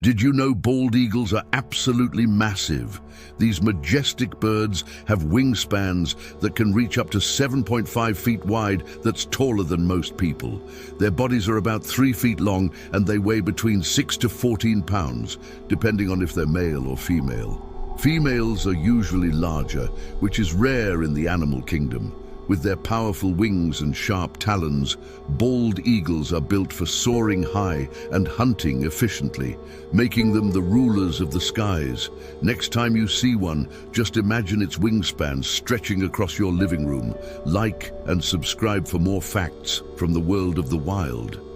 Did you know bald eagles are absolutely massive? These majestic birds have wingspans that can reach up to 7.5 feet wide, that's taller than most people. Their bodies are about 3 feet long and they weigh between 6 to 14 pounds, depending on if they're male or female. Females are usually larger, which is rare in the animal kingdom. With their powerful wings and sharp talons, bald eagles are built for soaring high and hunting efficiently, making them the rulers of the skies. Next time you see one, just imagine its wingspan stretching across your living room. Like and subscribe for more facts from the world of the wild.